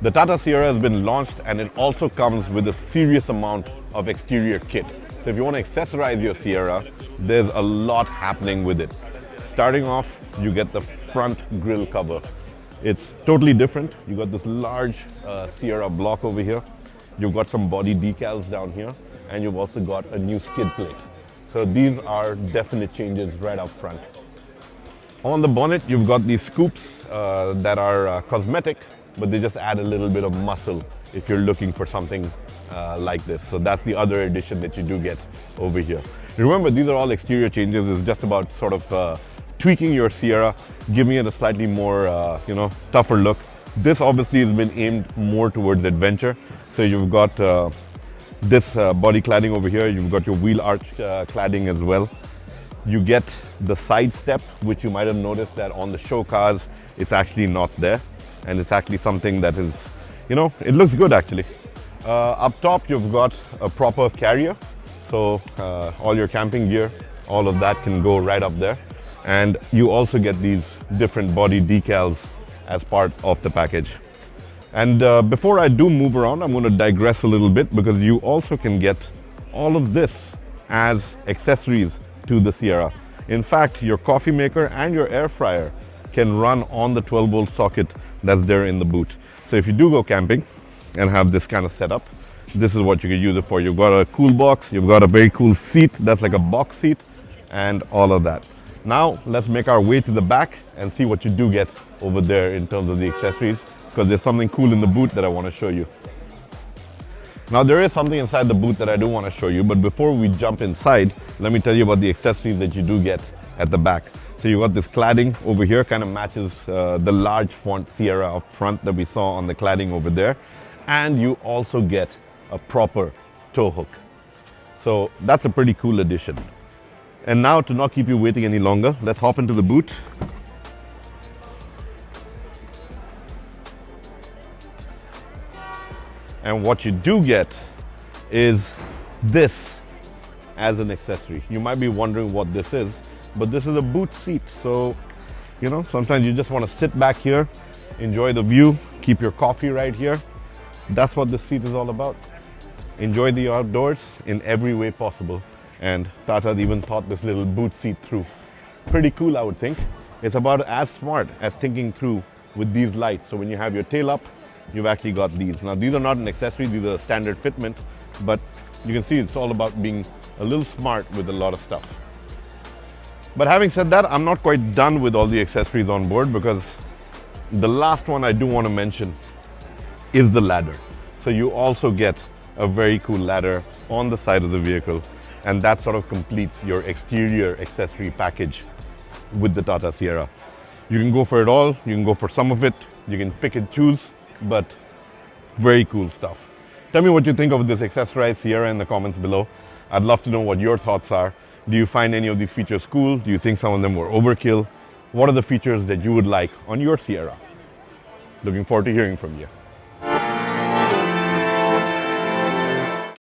The Tata Sierra has been launched and it also comes with a serious amount of exterior kit. So if you want to accessorize your Sierra, there's a lot happening with it. Starting off, you get the front grille cover. It's totally different. You got this large Sierra block over here. You've got some body decals down here, and you've also got a new skid plate. So these are definite changes right up front. On the bonnet, you've got these scoops that are cosmetic, but they just add a little bit of muscle if you're looking for something like this. So that's the other addition that you do get over here. Remember, these are all exterior changes. It's just about sort of tweaking your Sierra, giving it a slightly more, tougher look. This obviously has been aimed more towards adventure. So you've got this body cladding over here. You've got your wheel arch cladding as well. You get the side step, which you might have noticed that on the show cars, it's actually not there. And it's actually something that is, it looks good actually. Up top, you've got a proper carrier. So all your camping gear, all of that can go right up there. And you also get these different body decals as part of the package. And before I do move around, I'm going to digress a little bit because you also can get all of this as accessories to the Sierra. In fact, your coffee maker and your air fryer can run on the 12-volt socket that's there in the boot. So if you do go camping and have this kind of setup, this is what you can use it for. You've got a cool box, you've got a very cool seat that's like a box seat, and all of that. Now let's make our way to the back and see what you do get over there in terms of the accessories, because there's something cool in the boot that I want to show you. Now there is something inside the boot that I do want to show you, but before we jump inside, let me tell you about the accessories that you do get at the back. So you got this cladding over here, kind of matches the large font Sierra up front that we saw on the cladding over there. And you also get a proper tow hook. So that's a pretty cool addition. And now, to not keep you waiting any longer, let's hop into the boot. And what you do get is this as an accessory. You might be wondering what this is, but this is a boot seat. So, sometimes you just want to sit back here, enjoy the view, keep your coffee right here. That's what this seat is all about. Enjoy the outdoors in every way possible. And Tata even thought this little boot seat through. Pretty cool, I would think. It's about as smart as thinking through with these lights. So when you have your tail up, you've actually got these. Now these are not an accessory, these are standard fitment, but you can see it's all about being a little smart with a lot of stuff. But having said that, I'm not quite done with all the accessories on board, because the last one I do want to mention is the ladder. So you also get a very cool ladder on the side of the vehicle, and that sort of completes your exterior accessory package with the Tata Sierra. You can go for it all, you can go for some of it, you can pick and choose, but very cool stuff. Tell me what you think of this accessorized Sierra in the comments below. I'd love to know what your thoughts are. Do you find any of these features cool? Do you think some of them were overkill? What are the features that you would like on your Sierra? Looking forward to hearing from you.